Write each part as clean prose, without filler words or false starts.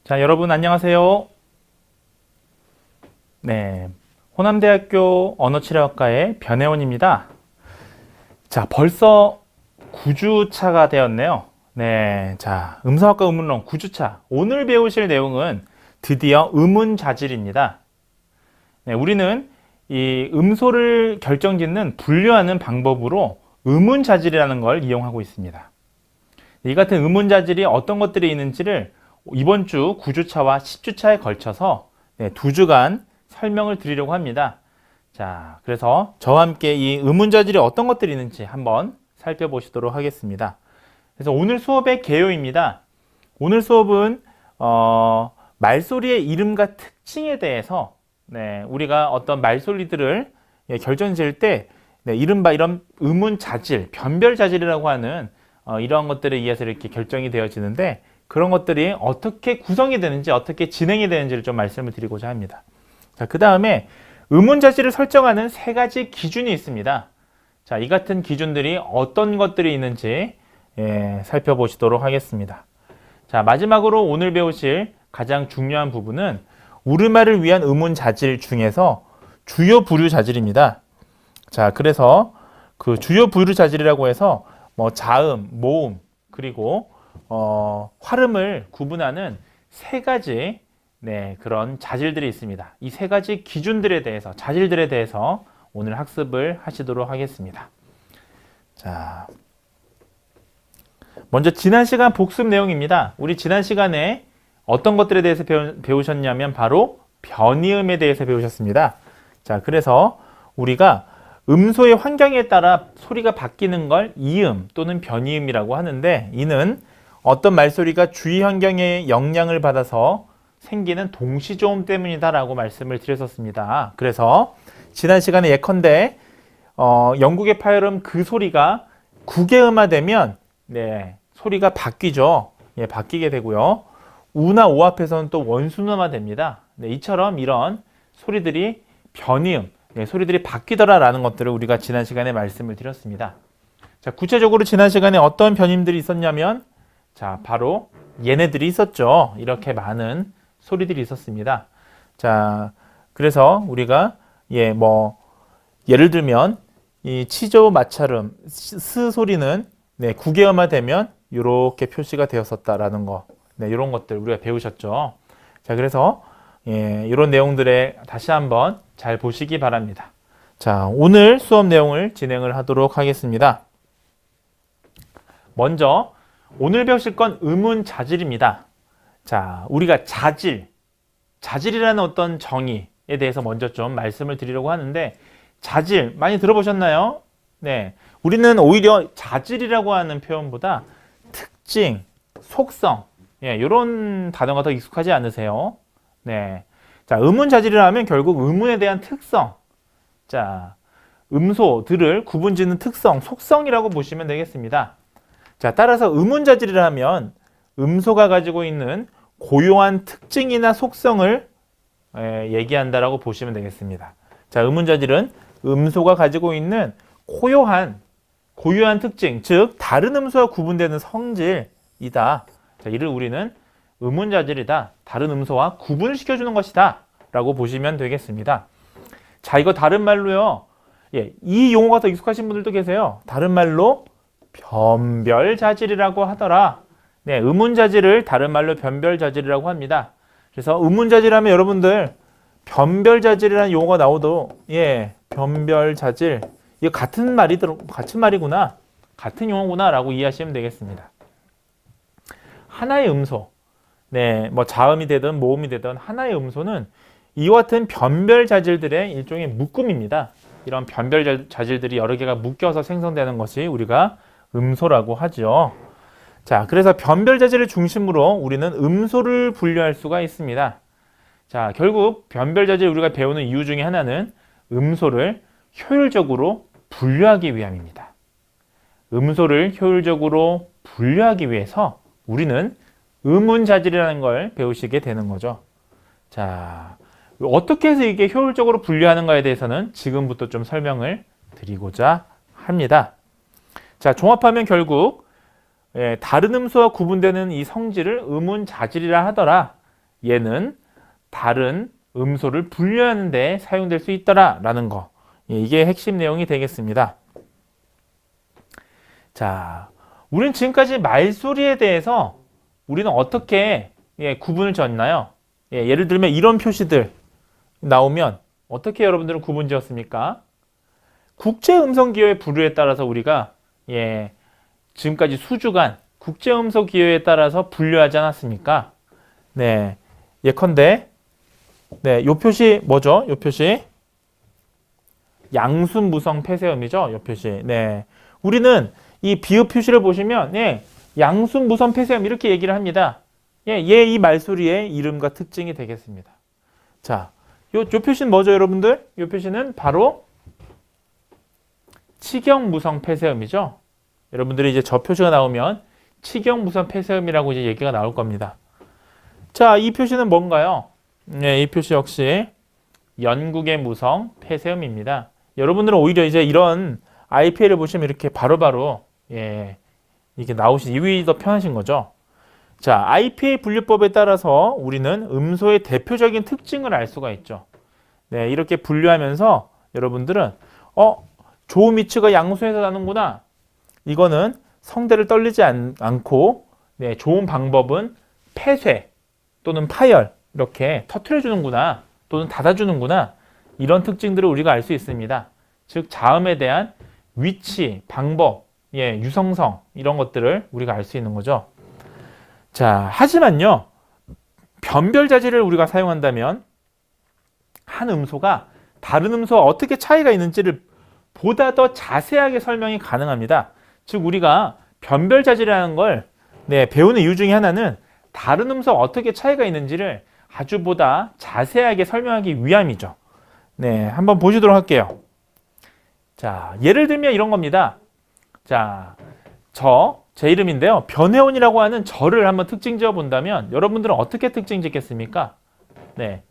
자, 여러분 안녕하세요. 네, 호남대학교 언어치료학과의 변혜원입니다. 자, 벌써 9주차가 되었네요. 네, 자, 음성학과 의문론 9주차. 오늘 배우실 내용은 드디어 의문자질입니다. 네, 우리는 이 음소를 결정짓는 분류하는 방법으로 의문자질이라는 걸 이용하고 있습니다. 이 같은 의문자질이 어떤 것들이 있는지를 이번 주 9주차와 10주차에 걸쳐서 2주간 설명을 드리려고 합니다. 자, 그래서 저와 함께 이 의문자질이 어떤 것들이 있는지 한번 살펴보시도록 하겠습니다. 그래서 오늘 수업의 개요입니다. 오늘 수업은 말소리의 이름과 특징에 대해서 우리가 어떤 말소리들을 결정지을 때 이른바 이런 의문자질, 변별자질이라고 하는 이러한 것들에 의해서 이렇게 결정이 되어지는데 그런 것들이 어떻게 구성이 되는지 어떻게 진행이 되는지를 좀 말씀을 드리고자 합니다. 자, 그 다음에 의문자질을 설정하는 3가지 기준이 있습니다. 자, 이 같은 기준들이 어떤 것들이 있는지 살펴보시도록 하겠습니다. 자, 마지막으로 오늘 배우실 가장 중요한 부분은 우리말을 위한 의문자질 중에서 주요 부류 자질입니다. 자, 그래서 그 주요 부류 자질이라고 해서 뭐 자음, 모음, 그리고 활음을 구분하는 3가지 그런 자질들이 있습니다. 이 3가지 기준들에 대해서, 자질들에 대해서 오늘 학습을 하시도록 하겠습니다. 자, 먼저 지난 시간 복습 내용입니다. 우리 지난 시간에 어떤 것들에 대해서 배우셨냐면 바로 변이음에 대해서 배우셨습니다. 자, 그래서 우리가 음소의 환경에 따라 소리가 바뀌는 걸 이음 또는 변이음이라고 하는데, 이는 어떤 말소리가 주위 환경의 영향을 받아서 생기는 동시조음 때문이다 라고 말씀을 드렸었습니다. 그래서 지난 시간에 예컨대 영국의 파열음 그 소리가 국외음화되면 소리가 바뀌죠. 바뀌게 되고요. 우나 오 앞에서는 또 원순음화됩니다. 이처럼 이런 소리들이 변이음, 소리들이 바뀌더라 라는 것들을 우리가 지난 시간에 말씀을 드렸습니다. 자, 구체적으로 지난 시간에 어떤 변임들이 있었냐면, 자, 바로 얘네들이 있었죠. 이렇게 많은 소리들이 있었습니다. 자, 그래서 우리가 예를 들면 이 치조 마찰음 스 소리는 국외음화되면 이렇게 표시가 되었었다라는 거, 이런 것들 우리가 배우셨죠. 자, 그래서 이런 내용들에 다시 한번 잘 보시기 바랍니다. 자, 오늘 수업 내용을 진행을 하도록 하겠습니다. 먼저 오늘 배우실 건 의문자질입니다. 자, 우리가 자질이라는 어떤 정의에 대해서 먼저 좀 말씀을 드리려고 하는데, 자질 많이 들어보셨나요? 네, 우리는 오히려 자질이라고 하는 표현보다 특징, 속성, 이런 단어가 더 익숙하지 않으세요? 네, 자, 의문자질이라면 결국 의문에 대한 특성, 자, 음소들을 구분짓는 특성, 속성이라고 보시면 되겠습니다. 자, 따라서 의문자질이라면 음소가 가지고 있는 고유한 특징이나 속성을 얘기한다라고 보시면 되겠습니다. 자, 의문자질은 음소가 가지고 있는 고유한 특징, 즉 다른 음소와 구분되는 성질이다. 자, 이를 우리는 의문자질이다, 다른 음소와 구분을 시켜주는 것이다 라고 보시면 되겠습니다. 자, 이거 다른 말로요, 이 용어가 더 익숙하신 분들도 계세요. 다른 말로 변별자질이라고 하더라. 의문자질을 다른 말로 변별자질이라고 합니다. 그래서 의문자질하면 여러분들 변별자질이라는 용어가 나오도 변별자질, 이거 같은 말이구나, 같은 용어구나 라고 이해하시면 되겠습니다. 하나의 음소, 뭐 자음이 되든 모음이 되든 하나의 음소는 이와 같은 변별자질들의 일종의 묶음입니다. 이런 변별자질들이 여러 개가 묶여서 생성되는 것이 우리가 음소라고 하죠. 자, 그래서 변별자질을 중심으로 우리는 음소를 분류할 수가 있습니다. 자, 결국 변별자질 우리가 배우는 이유 중에 하나는 음소를 효율적으로 분류하기 위함입니다. 음소를 효율적으로 분류하기 위해서 우리는 의문자질이라는 걸 배우시게 되는 거죠. 자, 어떻게 해서 이게 효율적으로 분류하는가에 대해서는 지금부터 좀 설명을 드리고자 합니다. 자, 종합하면 결국 다른 음소와 구분되는 이 성질을 의문자질이라 하더라. 얘는 다른 음소를 분류하는 데 사용될 수 있더라라는 거. 예, 이게 핵심 내용이 되겠습니다. 자, 우리는 지금까지 말소리에 대해서 우리는 어떻게 구분을 졌나요? 예를 들면 이런 표시들 나오면 어떻게 여러분들은 구분 지었습니까? 국제음성기호의 부류에 따라서 우리가 지금까지 수주간 국제음성기호에 따라서 분류하지 않았습니까? 네, 예컨대 요 표시 뭐죠? 요 표시 양순무성 폐쇄음이죠? 요 표시. 네, 우리는 이 비읍 표시를 보시면 양순무성 폐쇄음 이렇게 얘기를 합니다. 얘 이 말소리의 이름과 특징이 되겠습니다. 자, 요 표시는 뭐죠, 여러분들? 요 표시는 바로 치경무성 폐쇄음이죠. 여러분들이 이제 저 표시가 나오면 치경무성 폐쇄음이라고 이제 얘기가 나올 겁니다. 자, 이 표시는 뭔가요? 이 표시 역시 연국의 무성 폐쇄음입니다. 여러분들은 오히려 이제 이런 IPA를 보시면 이렇게 바로바로 이게 나오시 이게 더 편하신 거죠. 자, IPA 분류법에 따라서 우리는 음소의 대표적인 특징을 알 수가 있죠. 네, 이렇게 분류하면서 여러분들은 조음 위치가 양수에서 나는구나. 이거는 성대를 떨리지 않고 좋은 방법은 폐쇄 또는 파열 이렇게 터트려주는구나 또는 닫아주는구나. 이런 특징들을 우리가 알 수 있습니다. 즉 자음에 대한 위치, 방법, 유성성 이런 것들을 우리가 알 수 있는 거죠. 자, 하지만요. 변별자질을 우리가 사용한다면 한 음소가 다른 음소와 어떻게 차이가 있는지를 보다 더 자세하게 설명이 가능합니다. 즉 우리가 변별자질이라는 걸 배우는 이유 중에 하나는 다른 음소와 어떻게 차이가 있는지를 아주 보다 자세하게 설명하기 위함이죠. 네, 한번 보시도록 할게요. 자, 예를 들면 이런 겁니다. 자, 제 이름인데요. 변혜원이라고 하는 저를 한번 특징 지어 본다면 여러분들은 어떻게 특징 짓겠습니까? 네,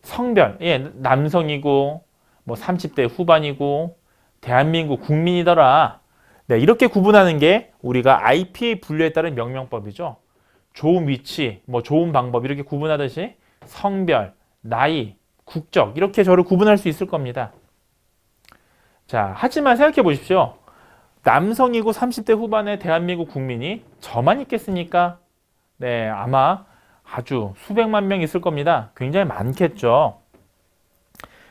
성별, 남성이고 뭐 30대 후반이고 대한민국 국민이더라. 네, 이렇게 구분하는 게 우리가 IPA 분류에 따른 명명법이죠. 좋은 위치, 뭐 좋은 방법 이렇게 구분하듯이 성별, 나이, 국적 이렇게 저를 구분할 수 있을 겁니다. 자, 하지만 생각해 보십시오. 남성이고 30대 후반의 대한민국 국민이 저만 있겠습니까? 네, 아마 아주 수백만 명 있을 겁니다. 굉장히 많겠죠.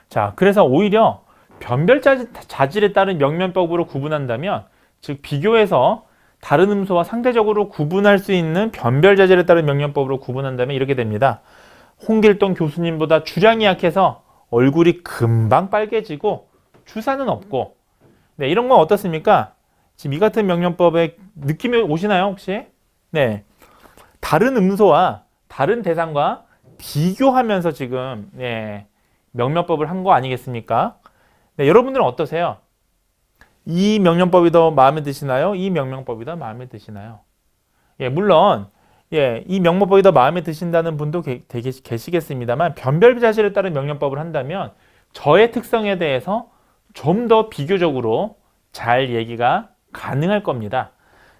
자, 그래서 오히려 변별자질에 따른 명명법으로 구분한다면, 즉 비교해서 다른 음소와 상대적으로 구분할 수 있는 변별자질에 따른 명명법으로 구분한다면 이렇게 됩니다. 홍길동 교수님보다 주량이 약해서 얼굴이 금방 빨개지고 주사는 없고, 네, 이런 건 어떻습니까? 지금 이 같은 명령법에 느낌이 오시나요, 혹시? 네. 다른 음소와 다른 대상과 비교하면서 지금, 명령법을 한 거 아니겠습니까? 네, 여러분들은 어떠세요? 이 명령법이 더 마음에 드시나요? 이 명령법이 더 마음에 드시나요? 물론, 이 명령법이 더 마음에 드신다는 분도 계시겠습니다만, 변별자질에 따른 명령법을 한다면, 저의 특성에 대해서 좀 더 비교적으로 잘 얘기가 가능할 겁니다.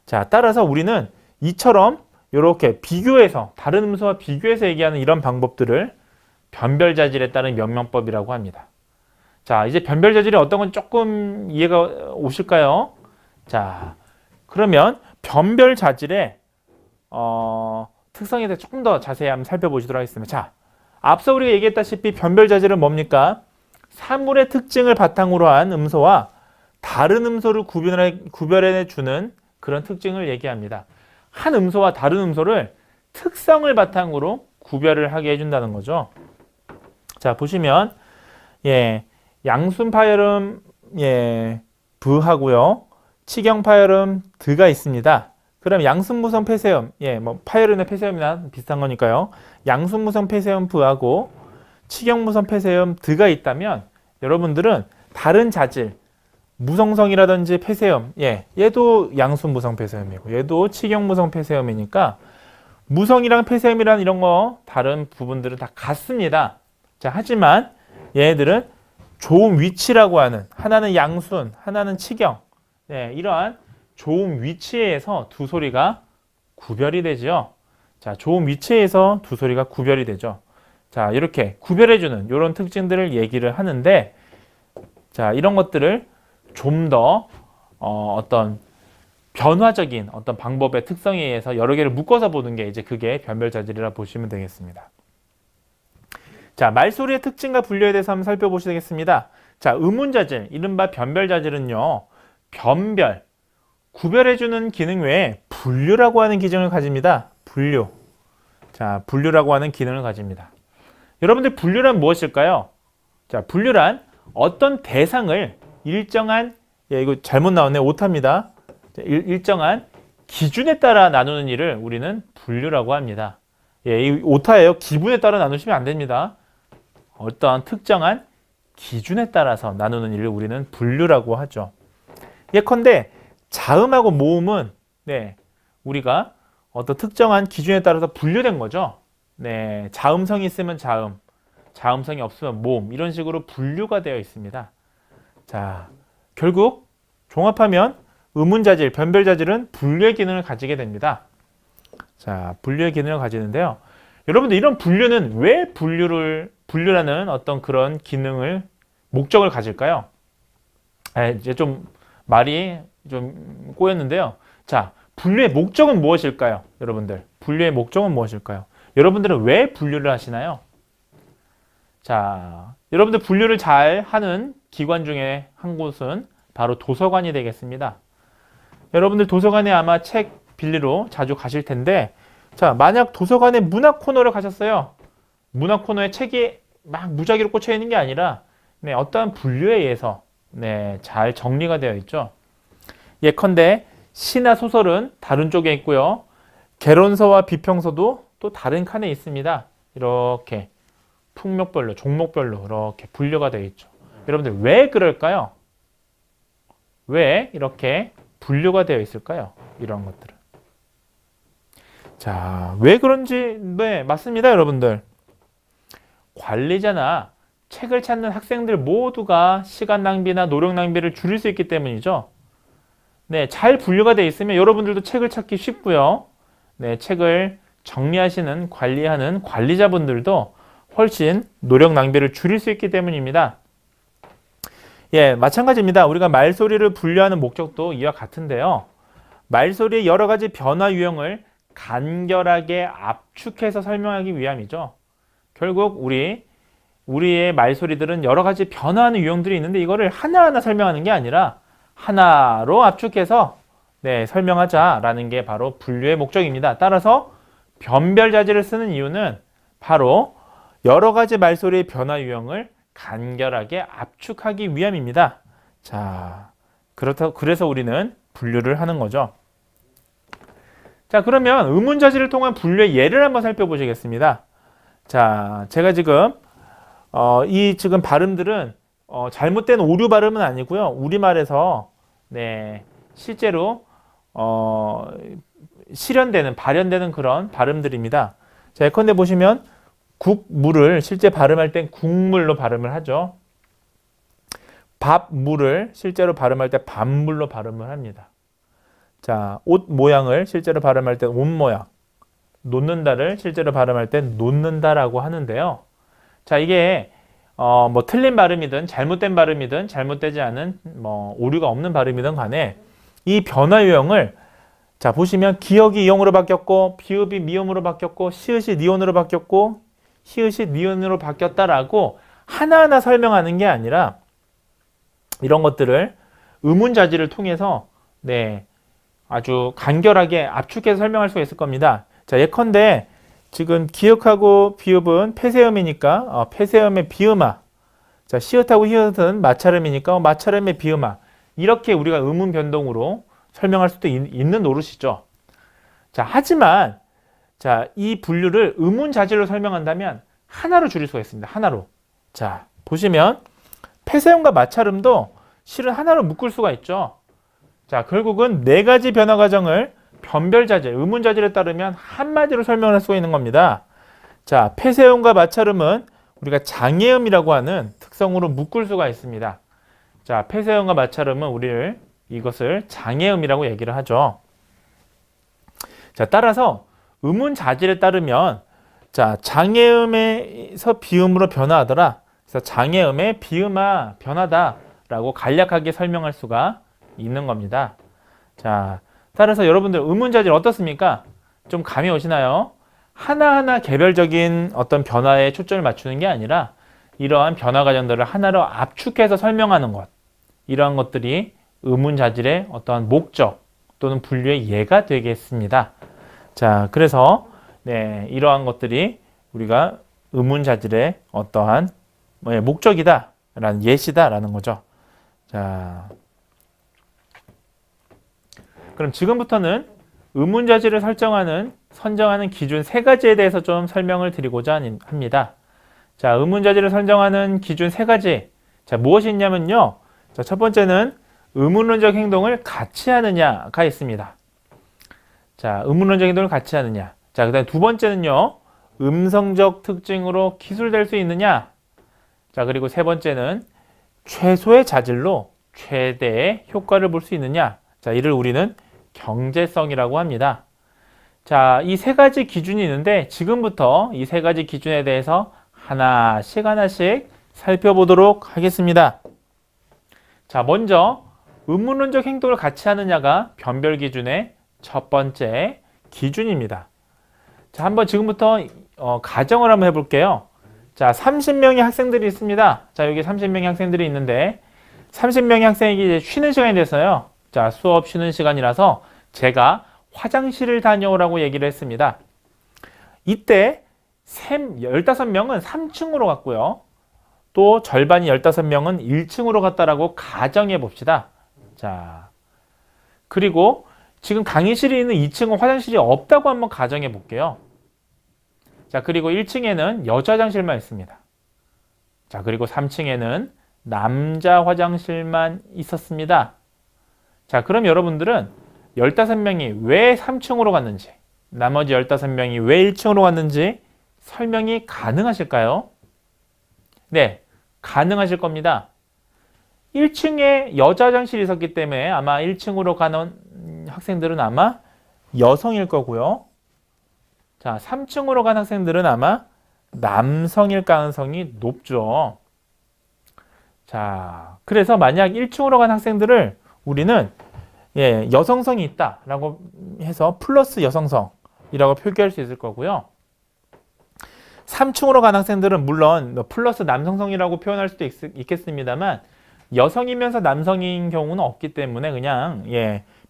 자, 따라서 우리는 이처럼 이렇게 비교해서 다른 음소와 비교해서 얘기하는 이런 방법들을 변별자질에 따른 명명법이라고 합니다. 자, 이제 변별자질이 어떤 건 조금 이해가 오실까요? 자, 그러면 변별자질의 특성에 대해 조금 더 자세히 한번 살펴보시도록 하겠습니다. 자, 앞서 우리가 얘기했다시피 변별자질은 뭡니까? 사물의 특징을 바탕으로 한 음소와 다른 음소를 구별해주는 그런 특징을 얘기합니다. 한 음소와 다른 음소를 특성을 바탕으로 구별을 하게 해준다는 거죠. 자, 보시면 양순파열음 부하고요, 치경파열음 드가 있습니다. 그럼 양순무성 폐쇄음, 뭐 파열음의 폐쇄음이나 비슷한 거니까요. 양순무성 폐쇄음 부하고 치경무성 폐쇄음 드가 있다면 여러분들은 다른 자질 무성성이라든지 폐쇄음, 얘도 양순무성 폐쇄음이고 얘도 치경무성 폐쇄음이니까 무성이랑 폐쇄음이란 이런 거 다른 부분들은 다 같습니다. 자, 하지만 얘네들은 좋은 위치라고 하는, 하나는 양순, 하나는 치경, 이러한 좋은 위치에서 두 소리가 구별이 되죠. 자, 좋은 위치에서 두 소리가 구별이 되죠. 자, 이렇게 구별해주는 이런 특징들을 얘기를 하는데, 자, 이런 것들을 좀 더 어떤 변화적인 어떤 방법의 특성에 의해서 여러 개를 묶어서 보는 게 이제 그게 변별자질이라 보시면 되겠습니다. 자, 말소리의 특징과 분류에 대해서 한번 살펴보시겠습니다. 자, 의문자질, 이른바 변별자질은요, 변별, 구별해주는 기능 외에 분류라고 하는 기능을 가집니다. 분류. 자, 분류라고 하는 기능을 가집니다. 여러분들 분류란 무엇일까요? 자, 분류란 어떤 대상을 일정한, 이거 잘못 나왔네, 오타입니다. 자, 일정한 기준에 따라 나누는 일을 우리는 분류라고 합니다. 이 오타예요. 기분에 따라 나누시면 안 됩니다. 어떠한 특정한 기준에 따라서 나누는 일을 우리는 분류라고 하죠. 예컨대 자음하고 모음은 우리가 어떤 특정한 기준에 따라서 분류된 거죠. 자음성이 있으면 자음, 자음성이 없으면 모음, 이런 식으로 분류가 되어 있습니다. 자, 결국 종합하면 의문자질, 변별자질은 분류의 기능을 가지게 됩니다. 자, 분류의 기능을 가지는데요. 여러분들 이런 분류는 왜 분류라는 어떤 그런 기능을, 목적을 가질까요? 이제 좀 말이 좀 꼬였는데요. 자, 분류의 목적은 무엇일까요? 여러분들, 분류의 목적은 무엇일까요? 여러분들은 왜 분류를 하시나요? 자, 여러분들 분류를 잘 하는 기관 중에 한 곳은 바로 도서관이 되겠습니다. 여러분들 도서관에 아마 책 빌리러 자주 가실 텐데, 자, 만약 도서관에 문학 코너를 가셨어요. 문학 코너에 책이 막 무작위로 꽂혀 있는 게 아니라 어떠한 분류에 의해서 잘 정리가 되어 있죠. 예컨대 시나 소설은 다른 쪽에 있고요. 개론서와 비평서도 또 다른 칸에 있습니다. 이렇게 풍목별로, 종목별로 이렇게 분류가 되어 있죠. 여러분들 왜 그럴까요? 왜 이렇게 분류가 되어 있을까요? 이런 것들은. 자, 왜 그런지, 맞습니다, 여러분들. 관리자나 책을 찾는 학생들 모두가 시간 낭비나 노력 낭비를 줄일 수 있기 때문이죠. 잘 분류가 되어 있으면 여러분들도 책을 찾기 쉽고요. 책을 정리하시는, 관리하는 관리자분들도 훨씬 노력 낭비를 줄일 수 있기 때문입니다. 마찬가지입니다. 우리가 말소리를 분류하는 목적도 이와 같은데요. 말소리의 여러 가지 변화 유형을 간결하게 압축해서 설명하기 위함이죠. 결국 우리의 말소리들은 여러 가지 변화하는 유형들이 있는데 이거를 하나하나 설명하는 게 아니라 하나로 압축해서 설명하자라는 게 바로 분류의 목적입니다. 따라서 변별자질을 쓰는 이유는 바로 여러 가지 말소리의 변화 유형을 간결하게 압축하기 위함입니다. 자, 그래서 우리는 분류를 하는 거죠. 자, 그러면 의문자질을 통한 분류의 예를 한번 살펴보시겠습니다. 자, 제가 지금 지금 발음들은 잘못된 오류 발음은 아니고요. 우리말에서 실제로 발현되는 그런 발음들입니다. 자, 예컨대 보시면 국물을 실제 발음할 땐 국물로 발음을 하죠. 밥물을 실제로 발음할 때 밥물로 발음을 합니다. 자, 옷 모양을 실제로 발음할 때 옷 모양, 놓는다를 실제로 발음할 때 놓는다라고 하는데요. 자, 이게 틀린 발음이든 잘못된 발음이든 잘못되지 않은 오류가 없는 발음이든 간에 이 변화 유형을, 자, 보시면 기역이 이용으로 바뀌었고 비읍이 미음으로 바뀌었고 시읒이 니온으로 바뀌었고 히읗이 니은으로 바뀌었다라고 하나하나 설명하는 게 아니라 이런 것들을 의문자질을 통해서 아주 간결하게 압축해서 설명할 수가 있을 겁니다. 자, 예컨대 지금 기역하고 비읍은 폐쇄음이니까 폐쇄음의 비음아, 자, 시읒하고 히읗은 마찰음이니까 마찰음의 비음아, 이렇게 우리가 의문 변동으로 설명할 수도 있는 노릇이죠. 자, 하지만 자, 이 분류를 의문자질로 설명한다면 하나로 줄일 수가 있습니다. 하나로. 자, 보시면 폐쇄음과 마찰음도 실은 하나로 묶을 수가 있죠. 자, 결국은 네 가지 변화 과정을 변별자질, 의문자질에 따르면 한마디로 설명할 수가 있는 겁니다. 자, 폐쇄음과 마찰음은 우리가 장애음이라고 하는 특성으로 묶을 수가 있습니다. 자, 폐쇄음과 마찰음은 이것을 장애음이라고 얘기를 하죠. 자, 따라서 음운 자질에 따르면 자, 장애음에서 비음으로 변화하더라. 그래서 장애음의 비음아 변하다라고 간략하게 설명할 수가 있는 겁니다. 자, 따라서 여러분들 음운 자질 어떻습니까? 좀 감이 오시나요? 하나하나 개별적인 어떤 변화에 초점을 맞추는 게 아니라 이러한 변화 과정들을 하나로 압축해서 설명하는 것. 이러한 것들이 음운 자질의 어떠한 목적 또는 분류의 예가 되겠습니다. 자, 그래서 네, 이러한 것들이 우리가 음운 자질의 어떠한 목적이다라는 예시다라는 거죠. 자, 그럼 지금부터는 음운 자질을 선정하는 기준 세 가지에 대해서 좀 설명을 드리고자 합니다. 자, 음운 자질을 선정하는 기준 세 가지. 자, 무엇이 있냐면요. 자, 첫 번째는 의문론적 행동을 같이 하느냐가 있습니다. 자, 의문론적 행동을 같이 하느냐. 자, 그 다음 두 번째는요. 음성적 특징으로 기술될 수 있느냐. 자, 그리고 세 번째는 최소의 자질로 최대의 효과를 볼 수 있느냐. 자, 이를 우리는 경제성이라고 합니다. 자, 이 세 가지 기준이 있는데 지금부터 이 세 가지 기준에 대해서 하나씩 살펴보도록 하겠습니다. 자, 먼저 의문론적 행동을 같이 하느냐가 변별 기준의 첫 번째 기준입니다. 자, 한번 지금부터 가정을 한번 해볼게요. 자, 30명의 학생들이 있습니다. 자, 여기 30명의 학생들이 있는데 30명의 학생이 이제 쉬는 시간이 됐어요. 자, 수업 쉬는 시간이라서 제가 화장실을 다녀오라고 얘기를 했습니다. 이때 15명은 3층으로 갔고요. 또 절반이 15명은 1층으로 갔다라고 가정해 봅시다. 자, 그리고 지금 강의실이 있는 2층은 화장실이 없다고 한번 가정해 볼게요. 자, 그리고 1층에는 여자 화장실만 있습니다. 자, 그리고 3층에는 남자 화장실만 있었습니다. 자, 그럼 여러분들은 15명이 왜 3층으로 갔는지, 나머지 15명이 왜 1층으로 갔는지 설명이 가능하실까요? 네, 가능하실 겁니다. 1층에 여자 화장실이 있었기 때문에 아마 1층으로 가는 학생들은 아마 여성일 거고요. 자, 3층으로 간 학생들은 아마 남성일 가능성이 높죠. 자, 그래서 만약 1층으로 간 학생들을 우리는 여성성이 있다라고 해서 플러스 여성성이라고 표기할 수 있을 거고요. 3층으로 간 학생들은 물론 플러스 남성성이라고 표현할 수도 있겠습니다만 여성이면서 남성인 경우는 없기 때문에 그냥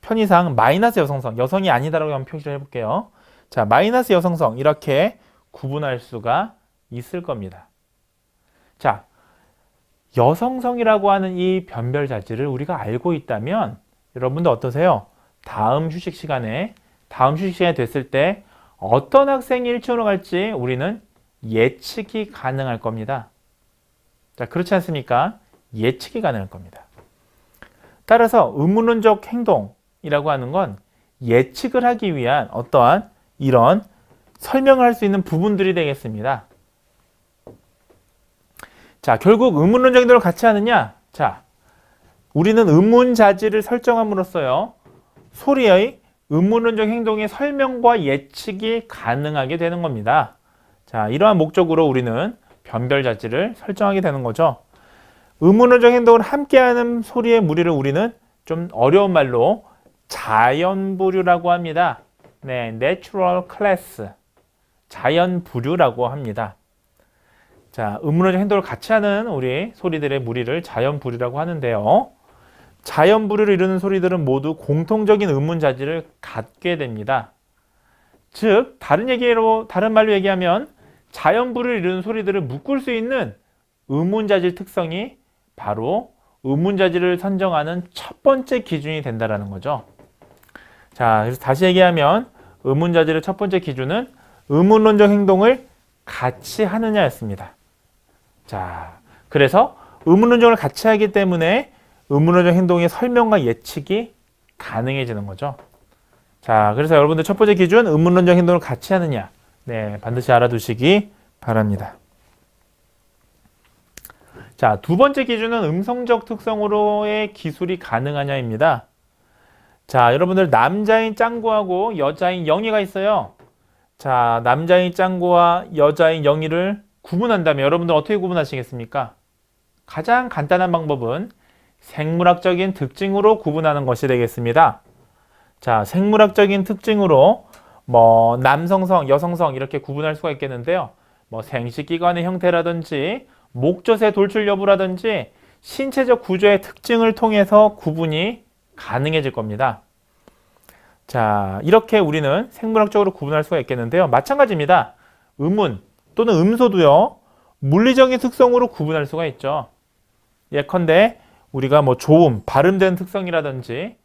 편의상 마이너스 여성성, 여성이 아니다라고 한번 표시를 해볼게요. 자, 마이너스 여성성 이렇게 구분할 수가 있을 겁니다. 자, 여성성이라고 하는 이 변별 자질을 우리가 알고 있다면 여러분들 어떠세요? 다음 휴식 시간에 됐을 때 어떤 학생이 1층으로 갈지 우리는 예측이 가능할 겁니다. 자, 그렇지 않습니까? 예측이 가능할 겁니다. 따라서 의문론적 행동이라고 하는 건 예측을 하기 위한 어떠한 이런 설명을 할 수 있는 부분들이 되겠습니다. 자, 결국 의문론적 행동을 같이 하느냐? 자, 우리는 의문 자질을 설정함으로써요. 소리의 의문론적 행동의 설명과 예측이 가능하게 되는 겁니다. 자, 이러한 목적으로 우리는 변별 자질을 설정하게 되는 거죠. 의문론적 행동을 함께하는 소리의 무리를 우리는 좀 어려운 말로 자연부류라고 합니다. 네, natural class, 자연부류라고 합니다. 자, 의문론적 행동을 같이 하는 우리 소리들의 무리를 자연부류라고 하는데요. 자연부류를 이루는 소리들은 모두 공통적인 의문 자질을 갖게 됩니다. 즉, 다른 말로 얘기하면 자연부류를 이루는 소리들을 묶을 수 있는 의문 자질 특성이 바로 의문 자질을 선정하는 첫 번째 기준이 된다라는 거죠. 자, 그래서 다시 얘기하면 의문 자질의 첫 번째 기준은 의문론적 행동을 같이 하느냐였습니다. 자, 그래서 의문론적을 같이 하기 때문에 의문론적 행동의 설명과 예측이 가능해지는 거죠. 자, 그래서 여러분들 첫 번째 기준 의문론적 행동을 같이 하느냐, 네, 반드시 알아두시기 바랍니다. 자, 두 번째 기준은 음성적 특성으로의 기술이 가능하냐입니다. 자, 여러분들 남자인 짱구하고 여자인 영희가 있어요. 자, 남자인 짱구와 여자인 영희를 구분한다면 여러분들 어떻게 구분하시겠습니까? 가장 간단한 방법은 생물학적인 특징으로 구분하는 것이 되겠습니다. 자, 생물학적인 특징으로 뭐 남성성, 여성성 이렇게 구분할 수가 있겠는데요. 뭐 생식기관의 형태라든지 목젖의 돌출 여부라든지 신체적 구조의 특징을 통해서 구분이 가능해질 겁니다. 자, 이렇게 우리는 생물학적으로 구분할 수가 있겠는데요. 마찬가지입니다. 음운 또는 음소도요. 물리적인 특성으로 구분할 수가 있죠. 예컨대 우리가 뭐 조음, 발음된 특성이라든지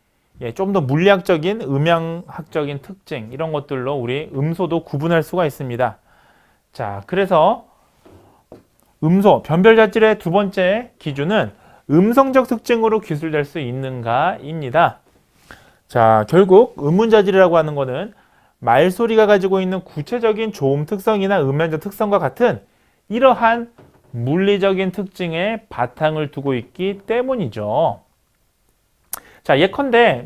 좀 더 물리학적인 음향학적인 특징 이런 것들로 우리 음소도 구분할 수가 있습니다. 자, 그래서 음소, 변별자질의 두 번째 기준은 음성적 특징으로 기술될 수 있는가입니다. 자, 결국 음운자질이라고 하는 것은 말소리가 가지고 있는 구체적인 조음 특성이나 음향적 특성과 같은 이러한 물리적인 특징에 바탕을 두고 있기 때문이죠. 자, 예컨대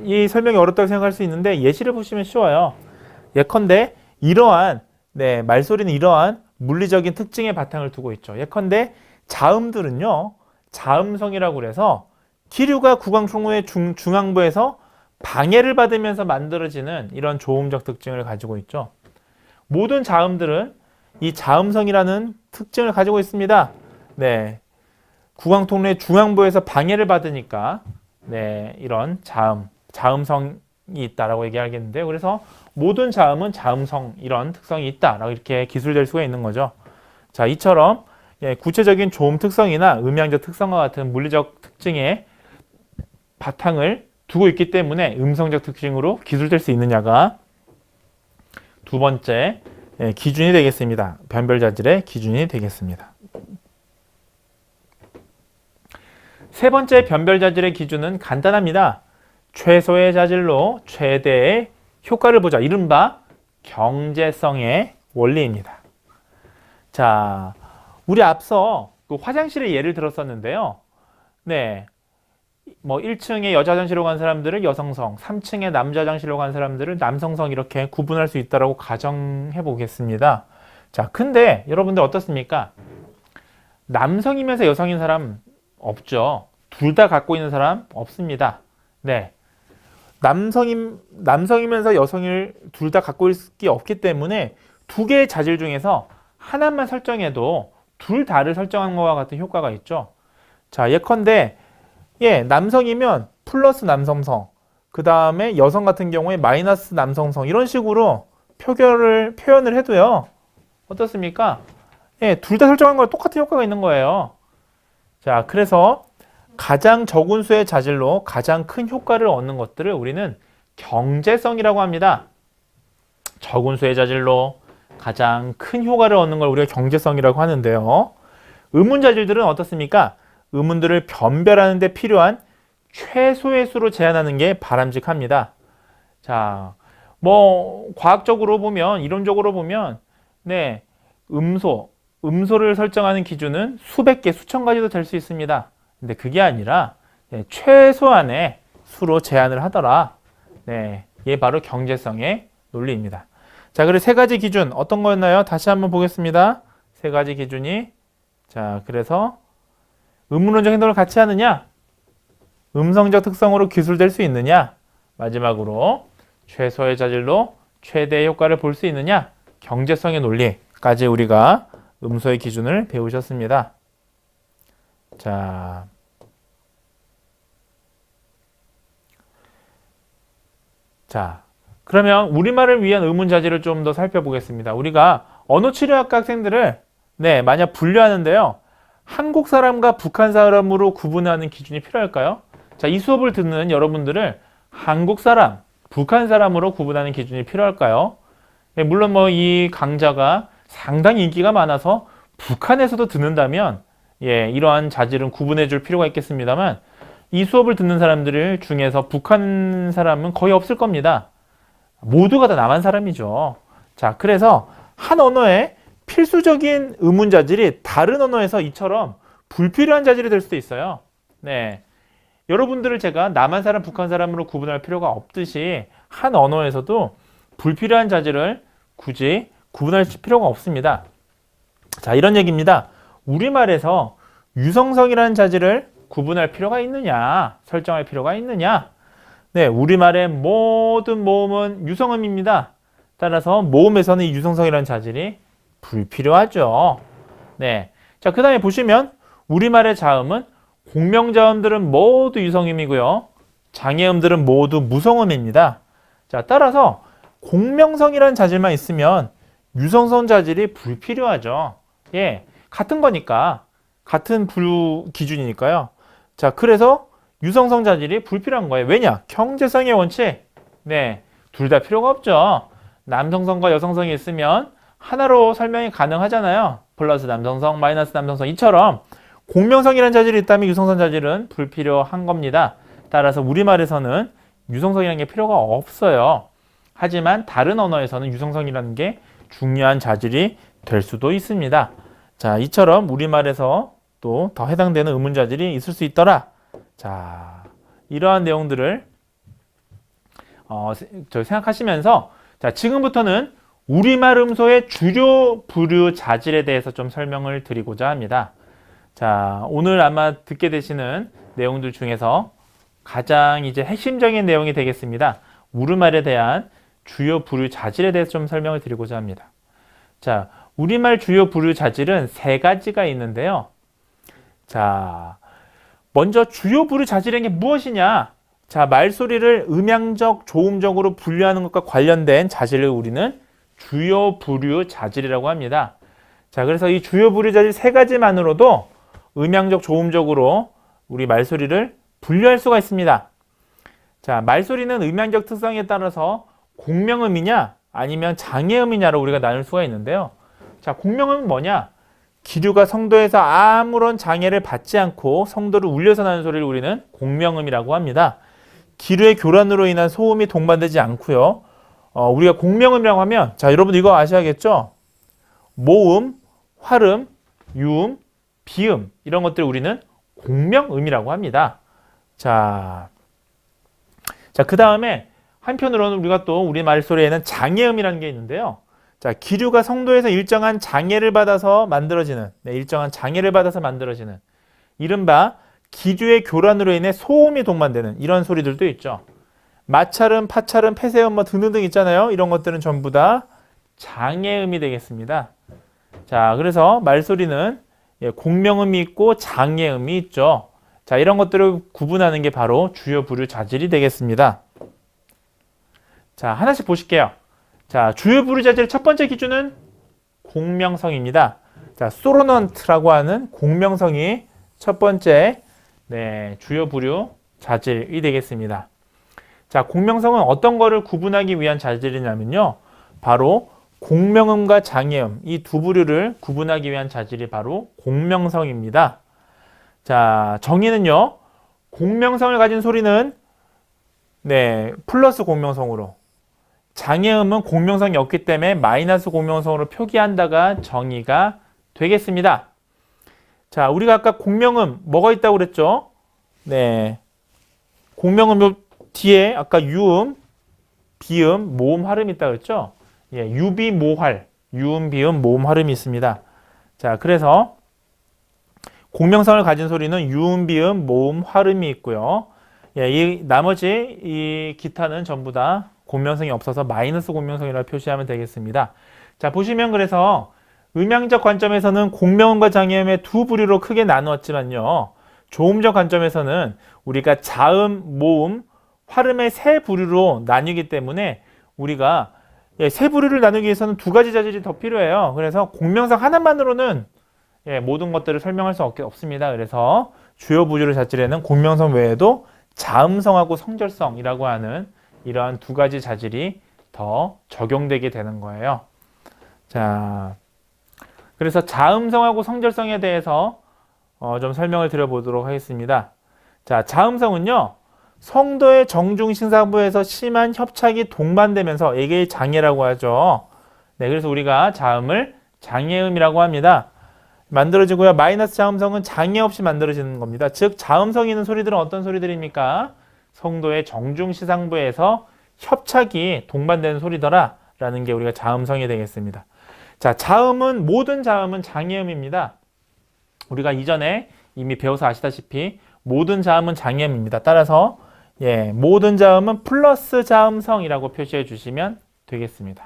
이 설명이 어렵다고 생각할 수 있는데 예시를 보시면 쉬워요. 예컨대 이러한 말소리는 이러한 물리적인 특징에 바탕을 두고 있죠. 예컨대 자음들은요. 자음성이라고 그래서 기류가 구강총로의 중앙부에서 방해를 받으면서 만들어지는 이런 조음적 특징을 가지고 있죠. 모든 자음들은 이 자음성이라는 특징을 가지고 있습니다. 구강통로의 중앙부에서 방해를 받으니까 이런 자음성이 있다라고 얘기하겠는데요. 그래서 모든 자음은 자음성 이런 특성이 있다라고 이렇게 기술될 수가 있는 거죠. 자, 이처럼 구체적인 조음 특성이나 음향적 특성과 같은 물리적 특징에 바탕을 두고 있기 때문에 음성적 특징으로 기술될 수 있느냐가 두 번째 기준이 되겠습니다. 변별자질의 기준이 되겠습니다. 세 번째 변별자질의 기준은 간단합니다. 최소의 자질로 최대의 효과를 보자. 이른바 경제성의 원리입니다. 자, 우리 앞서 그 화장실의 예를 들었었는데요. 뭐 1층에 여자 화장실로 간 사람들을 여성성, 3층에 남자 화장실로 간 사람들을 남성성 이렇게 구분할 수 있다고 가정해 보겠습니다. 자, 근데 여러분들 어떻습니까? 남성이면서 여성인 사람 없죠. 둘 다 갖고 있는 사람 없습니다. 남성이면서 여성을 둘 다 갖고 있을 게 없기 때문에 두 개의 자질 중에서 하나만 설정해도 둘 다를 설정한 것과 같은 효과가 있죠. 자, 예컨대 남성이면 플러스 남성성, 그 다음에 여성 같은 경우에 마이너스 남성성 이런 식으로 표현을 해도요. 어떻습니까? 둘 다 설정한 거랑 똑같은 효과가 있는 거예요. 자, 그래서 가장 적은 수의 자질로 가장 큰 효과를 얻는 것들을 우리는 경제성이라고 합니다. 적은 수의 자질로 가장 큰 효과를 얻는 걸 우리가 경제성이라고 하는데요. 음운 자질들은 어떻습니까? 음운들을 변별하는 데 필요한 최소의 수로 제한하는 게 바람직합니다. 자, 뭐 과학적으로 보면, 이론적으로 보면 음소를 설정하는 기준은 수백 개, 수천 가지도 될 수 있습니다. 근데 그게 아니라 최소한의 수로 제한을 하더라. 이게 바로 경제성의 논리입니다. 자, 그리고 세 가지 기준 어떤 거였나요? 다시 한번 보겠습니다. 세 가지 기준이 자, 그래서 음운론적 행동을 같이 하느냐? 음성적 특성으로 기술될 수 있느냐? 마지막으로 최소의 자질로 최대의 효과를 볼 수 있느냐? 경제성의 논리까지 우리가 음소의 기준을 배우셨습니다. 자, 그러면 우리말을 위한 의문자질을 좀 더 살펴보겠습니다. 우리가 언어치료학과 학생들을 만약 분류하는데요. 한국 사람과 북한 사람으로 구분하는 기준이 필요할까요? 자, 이 수업을 듣는 여러분들을 한국 사람, 북한 사람으로 구분하는 기준이 필요할까요? 물론 뭐 이 강좌가 상당히 인기가 많아서 북한에서도 듣는다면 이러한 자질은 구분해 줄 필요가 있겠습니다만 이 수업을 듣는 사람들 중에서 북한 사람은 거의 없을 겁니다. 모두가 다 남한 사람이죠. 자, 그래서 한 언어의 필수적인 의문자질이 다른 언어에서 이처럼 불필요한 자질이 될 수도 있어요. 여러분들을 제가 남한 사람, 북한 사람으로 구분할 필요가 없듯이 한 언어에서도 불필요한 자질을 굳이 구분할 필요가 없습니다. 자, 이런 얘기입니다. 우리말에서 유성성이라는 자질을 구분할 필요가 있느냐, 설정할 필요가 있느냐. 네, 우리말의 모든 모음은 유성음입니다. 따라서 모음에서는 이 유성성이라는 자질이 불필요하죠. 네, 자, 그 다음에 보시면 우리말의 자음은 공명자음들은 모두 유성음이고요. 장애음들은 모두 무성음입니다. 자, 따라서 공명성이라는 자질만 있으면 유성성 자질이 불필요하죠. 예, 같은 거니까, 같은 분류 기준이니까요. 자, 그래서 유성성 자질이 불필요한 거예요. 왜냐? 경제성의 원칙. 네, 둘 다 필요가 없죠. 남성성과 여성성이 있으면 하나로 설명이 가능하잖아요. 플러스 남성성, 마이너스 남성성. 이처럼 공명성이라는 자질이 있다면 유성성 자질은 불필요한 겁니다. 따라서 우리말에서는 유성성이라는 게 필요가 없어요. 하지만 다른 언어에서는 유성성이라는 게 중요한 자질이 될 수도 있습니다. 자, 이처럼 우리말에서 또 더 해당되는 의문자질이 있을 수 있더라. 자, 이러한 내용들을 생각하시면서, 자, 지금부터는 우리말 음소의 주요 부류 자질에 대해서 좀 설명을 드리고자 합니다. 자, 오늘 아마 듣게 되시는 내용들 중에서 가장 이제 핵심적인 내용이 되겠습니다. 우리말에 대한 주요 부류 자질에 대해서 좀 설명을 드리고자 합니다. 자, 우리말 주요 부류 자질은 세 가지가 있는데요. 자, 먼저 주요 부류 자질인 게 무엇이냐? 자, 말소리를 음양적, 조음적으로 분류하는 것과 관련된 자질을 우리는 주요 부류 자질이라고 합니다. 자, 그래서 이 주요 부류 자질 세 가지만으로도 음양적, 조음적으로 우리 말소리를 분류할 수가 있습니다. 자, 말소리는 음양적 특성에 따라서 공명음이냐 아니면 장애음이냐로 우리가 나눌 수가 있는데요. 자, 공명음은 뭐냐? 기류가 성도에서 아무런 장애를 받지 않고 성도를 울려서 나는 소리를 우리는 공명음이라고 합니다. 기류의 교란으로 인한 소음이 동반되지 않고요. 우리가 공명음이라고 하면, 자, 여러분 이거 아셔야겠죠? 모음, 활음, 유음, 비음 이런 것들 우리는 공명음이라고 합니다. 자, 그 다음에 한편으로는 우리가 또 우리 말소리에는 장애음이라는 게 있는데요. 자, 기류가 성도에서 일정한 장애를 받아서 만들어지는, 일정한 장애를 받아서 만들어지는 이른바 기류의 교란으로 인해 소음이 동반되는 이런 소리들도 있죠. 마찰음, 파찰음, 폐쇄음 뭐 등등등 있잖아요. 이런 것들은 전부 다 장애음이 되겠습니다. 자, 그래서 말소리는 공명음이 있고 장애음이 있죠. 자, 이런 것들을 구분하는 게 바로 주요 부류 자질이 되겠습니다. 자, 하나씩 보실게요. 자, 주요 부류 자질의 첫 번째 기준은 공명성입니다. 자, 소로넌트라고 하는 공명성이 첫 번째 주요 부류 자질이 되겠습니다. 자, 공명성은 어떤 거를 구분하기 위한 자질이냐면요. 바로 공명음과 장애음 이 두 부류를 구분하기 위한 자질이 바로 공명성입니다. 자, 정의는요. 공명성을 가진 소리는 플러스 공명성으로, 장애음은 공명성이 없기 때문에 마이너스 공명성으로 표기한다가 정의가 되겠습니다. 자, 우리가 아까 공명음 뭐가 있다고 그랬죠? 공명음 뒤에 아까 유음, 비음, 모음, 활음이 있다고 그랬죠? 유비, 모활, 유음, 비음, 모음, 활음이 있습니다. 자, 그래서 공명성을 가진 소리는 유음, 비음, 모음, 활음이 있고요. 이 나머지 이 기타는 전부 다 공명성이 없어서 마이너스 공명성이라고 표시하면 되겠습니다. 자, 보시면 그래서 음양적 관점에서는 공명음과 장애음의 두 부류로 크게 나누었지만요. 조음적 관점에서는 우리가 자음, 모음, 활음의 세 부류로 나뉘기 때문에 우리가 세 부류를 나누기 위해서는 두 가지 자질이 더 필요해요. 그래서 공명성 하나만으로는 모든 것들을 설명할 수 없습니다. 그래서 주요 부류 자질에는 공명성 외에도 자음성하고 성절성이라고 하는 이러한 두 가지 자질이 더 적용되게 되는 거예요. 자, 그래서 자음성하고 성절성에 대해서 좀 설명을 드려보도록 하겠습니다. 자, 자음성은요. 성도의 정중신상부에서 심한 협착이 동반되면서 이게 장애라고 하죠. 그래서 우리가 자음을 장애음이라고 합니다. 만들어지고요. 마이너스 자음성은 장애 없이 만들어지는 겁니다. 즉 자음성이 있는 소리들은 어떤 소리들입니까? 성도의 정중시상부에서 협착이 동반되는 소리더라 라는 게 우리가 자음성이 되겠습니다. 자, 자음은, 모든 자음은 장애음입니다. 우리가 이전에 이미 배워서 아시다시피 모든 자음은 장애음입니다. 따라서 모든 자음은 플러스 자음성이라고 표시해 주시면 되겠습니다.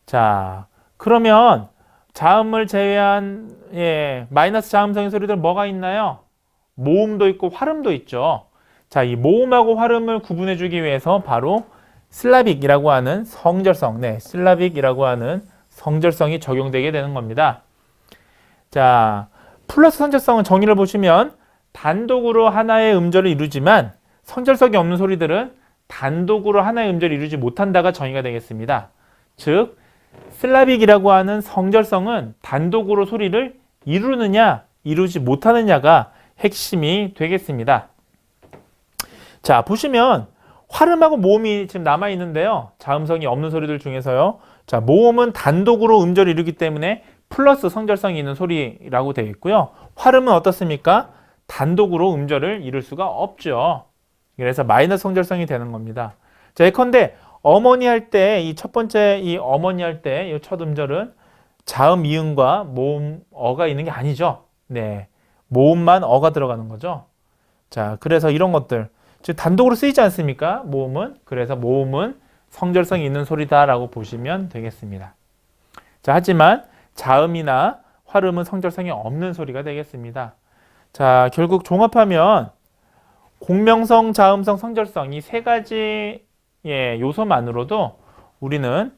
자, 그러면 자음을 제외한 마이너스 자음성의 소리들 뭐가 있나요? 모음도 있고 활음도 있죠. 자, 이 모음하고 활음을 구분해 주기 위해서 바로 슬라빅이라고 하는 성절성, 슬라빅이라고 하는 성절성이 적용되게 되는 겁니다. 자, 플러스 성절성은 정의를 보시면 단독으로 하나의 음절을 이루지만 성절성이 없는 소리들은 단독으로 하나의 음절을 이루지 못한다가 정의가 되겠습니다. 즉, 슬라빅이라고 하는 성절성은 단독으로 소리를 이루느냐, 이루지 못하느냐가 핵심이 되겠습니다. 자, 보시면 활음하고 모음이 지금 남아 있는데요. 자음성이 없는 소리들 중에서요. 자, 모음은 단독으로 음절을 이루기 때문에 플러스 성절성이 있는 소리라고 되어 있고요. 활음은 어떻습니까? 단독으로 음절을 이룰 수가 없죠. 그래서 마이너스 성절성이 되는 겁니다. 자, 예컨대 어머니 할 때 이 첫 번째 이 어머니 할 때 이 첫 음절은 자음 이음과 모음 어가 있는 게 아니죠. 네, 모음만 어가 들어가는 거죠. 자, 그래서 이런 것들 즉 단독으로 쓰이지 않습니까? 모음은. 그래서 모음은 성절성이 있는 소리다라고 보시면 되겠습니다. 자, 하지만 자음이나 활음은 성절성이 없는 소리가 되겠습니다. 자, 결국 종합하면 공명성, 자음성, 성절성 이 세 가지 요소만으로도 우리는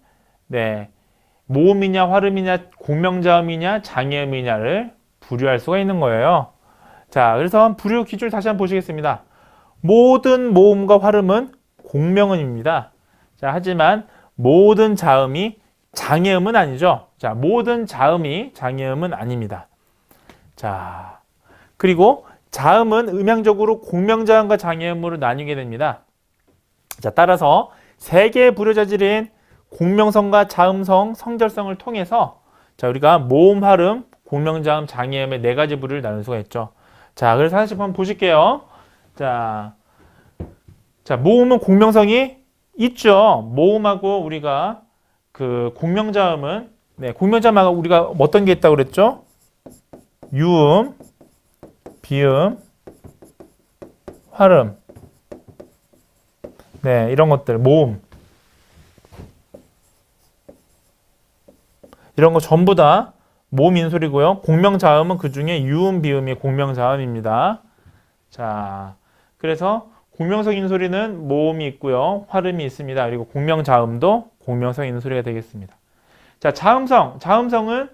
모음이냐 활음이냐 공명자음이냐 장애음이냐를 분류할 수가 있는 거예요. 자, 그래서 분류 기준을 다시 한번 보시겠습니다. 모든 모음과 활음은 공명음입니다. 자, 하지만 모든 자음이 장애음은 아니죠. 자, 모든 자음이 장애음은 아닙니다. 자, 그리고 자음은 음향적으로 공명자음과 장애음으로 나뉘게 됩니다. 자, 따라서 세 개의 불효자질인 공명성과 자음성, 성절성을 통해서 자, 우리가 모음, 활음, 공명자음, 장애음의 네 가지 부류를 나눌 수가 있죠. 자, 그래서 하나씩 한번 보실게요. 자, 모음은 공명성이 있죠. 모음하고 우리가 그 공명자음은 공명자음하고 우리가 어떤 게 있다고 그랬죠? 유음, 비음, 활음. 이런 것들, 모음. 이런 거 전부 다 모음 인소리고요. 공명자음은 그 중에 유음, 비음이 공명자음입니다. 자, 그래서 공명성 인소리는 모음이 있고요. 활음이 있습니다. 그리고 공명자음도 공명성 인소리가 되겠습니다. 자, 자음성. 자음성은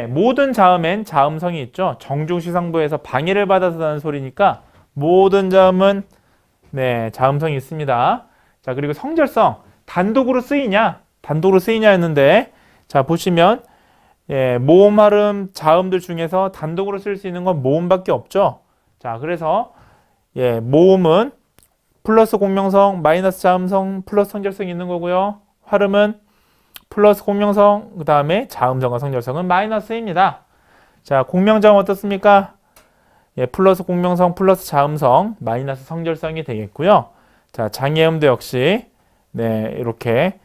모든 자음엔 자음성이 있죠. 정중시상부에서 방해를 받아서 나는 소리니까 모든 자음은 자음성이 있습니다. 자, 그리고 성절성. 단독으로 쓰이냐 했는데 자, 보시면 모음, 활음, 자음들 중에서 단독으로 쓸 수 있는 건 모음밖에 없죠. 자, 그래서 모음은 플러스 공명성, 마이너스 자음성, 플러스 성절성이 있는 거고요. 활음은 플러스 공명성, 그 다음에 자음성과 성절성은 마이너스입니다. 자, 공명자음 어떻습니까? 플러스 공명성, 플러스 자음성, 마이너스 성절성이 되겠고요. 자, 장애음도 역시 이렇게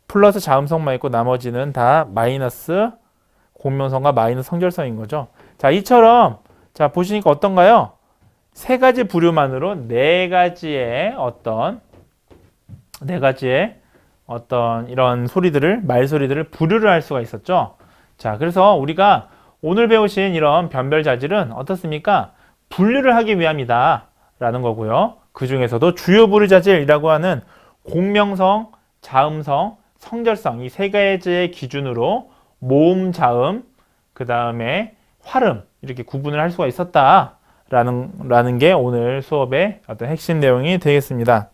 플러스 자음성만 있고 나머지는 다 마이너스 공명성과 마이너스 성절성인 거죠. 자, 이처럼 자, 보시니까 어떤가요? 세 가지 부류만으로 네 가지의 어떤 이런 소리들을, 말소리들을 분류를 할 수가 있었죠. 자, 그래서 우리가 오늘 배우신 이런 변별자질은 어떻습니까? 분류를 하기 위함이다 라는 거고요. 그 중에서도 주요 분류자질이라고 하는 공명성, 자음성, 성절성 이 세 가지의 기준으로 모음, 자음, 그 다음에 활음 이렇게 구분을 할 수가 있었다라는 게 오늘 수업의 어떤 핵심 내용이 되겠습니다.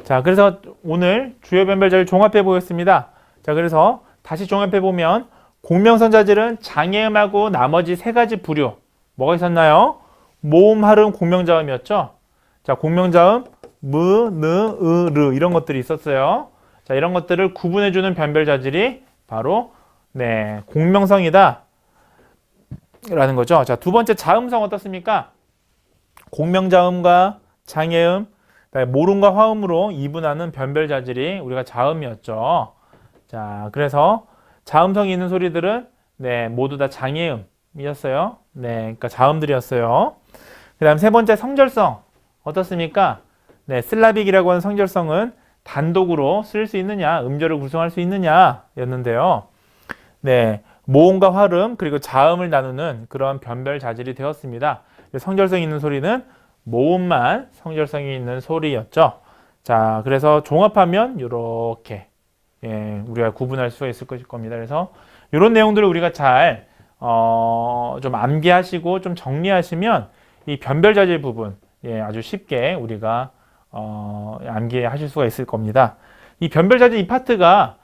자, 그래서 오늘 주요 변별자를 종합해 보겠습니다. 자, 그래서 다시 종합해 보면 공명성 자질은 장애음하고 나머지 세 가지 부류 뭐가 있었나요? 모음, 활음, 공명자음이었죠. 자, 공명자음 무, 느, 으, 르 이런 것들이 있었어요. 자, 이런 것들을 구분해 주는 변별 자질이 바로 공명성이다 라는 거죠. 자, 두 번째 자음성 어떻습니까? 공명자음과 장애음, 모름과 화음으로 이분하는 변별 자질이 우리가 자음이었죠. 자, 그래서 자음성이 있는 소리들은 네, 모두 다 장애음이었어요. 네, 그러니까 자음들이었어요. 그 다음 세 번째 성절성 어떻습니까? 네, 슬라빅이라고 하는 성절성은 단독으로 쓸 수 있느냐, 음절을 구성할 수 있느냐 였는데요. 네, 모음과 화름 그리고 자음을 나누는 그런 변별 자질이 되었습니다. 성절성이 있는 소리는 모음만 성절성이 있는 소리였죠. 자, 그래서 종합하면 이렇게 우리가 구분할 수가 있을 것일 겁니다. 그래서 이런 내용들을 우리가 잘 좀 암기하시고 좀 정리하시면 이 변별 자질 부분 아주 쉽게 우리가 암기하실 수가 있을 겁니다. 이 변별 자질 이 파트가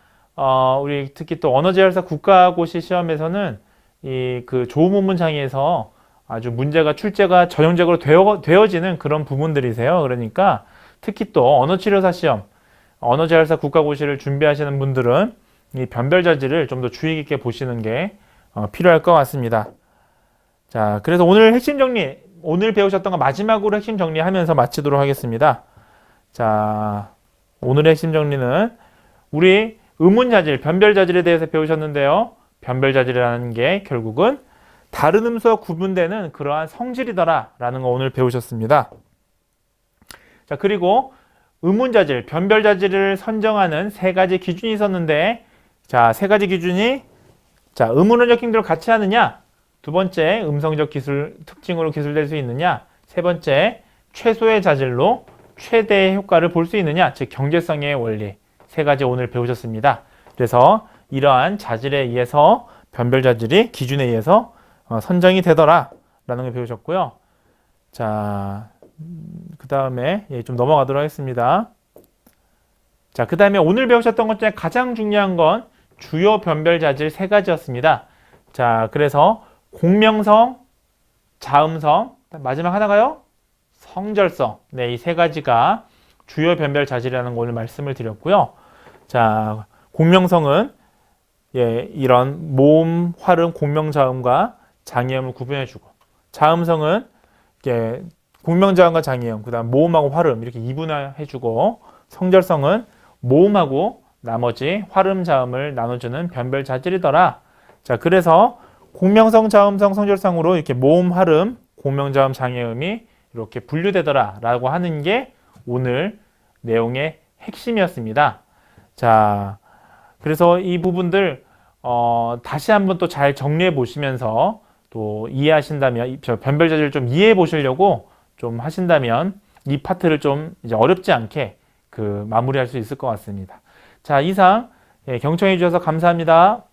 우리 특히 또 언어재활사 국가고시 시험에서는 이 그 조음문문 장애에서 아주 문제가 출제가 전형적으로 되어지는 그런 부분들이세요. 그러니까 특히 또 언어치료사 시험, 언어재활사 국가고시를 준비하시는 분들은 이 변별 자질을 좀 더 주의 깊게 보시는 게 필요할 것 같습니다. 자, 그래서 오늘 핵심 정리, 오늘 배우셨던 거 마지막으로 핵심 정리하면서 마치도록 하겠습니다. 자, 오늘의 핵심 정리는 우리 음운 자질, 변별 자질에 대해서 배우셨는데요. 변별 자질이라는 게 결국은 다른 음수와 구분되는 그러한 성질이더라 라는 거 오늘 배우셨습니다. 자, 그리고 음운 자질, 변별 자질을 선정하는 세 가지 기준이 있었는데, 자, 세 가지 기준이 자, 음운원적 행동을 같이 하느냐, 두 번째 음성적 기술 특징으로 기술될 수 있느냐, 세 번째 최소의 자질로 최대의 효과를 볼 수 있느냐, 즉 경제성의 원리 세 가지 오늘 배우셨습니다. 그래서 이러한 자질에 의해서 변별 자질이 기준에 의해서 선정이 되더라 라는 걸 배우셨고요. 자, 그 다음에 좀 넘어가도록 하겠습니다. 자, 그 다음에 오늘 배우셨던 것 중에 가장 중요한 건 주요 변별 자질 세 가지였습니다. 자, 그래서 공명성, 자음성, 마지막 하나가요? 성절성. 네, 이 세 가지가 주요 변별 자질이라는 거 오늘 말씀을 드렸고요. 자, 공명성은 이런 모음, 화름, 공명자음과 장애음을 구분해주고, 자음성은 공명자음과 장애음, 그 다음 모음하고 화름 이렇게 이분해주고, 성절성은 모음하고 나머지 화름, 자음을 나눠주는 변별 자질이더라. 자, 그래서 공명성, 자음성, 성절성으로 이렇게 모음, 화름, 공명자음, 장애음이 이렇게 분류되더라 라고 하는 게 오늘 내용의 핵심이었습니다. 자, 그래서 이 부분들 다시 한번 또 잘 정리해 보시면서 또 이해하신다면 변별 자질을 좀 이해해 보시려고 좀 하신다면 이 파트를 좀 이제 어렵지 않게 마무리할 수 있을 것 같습니다. 자, 이상 경청해 주셔서 감사합니다.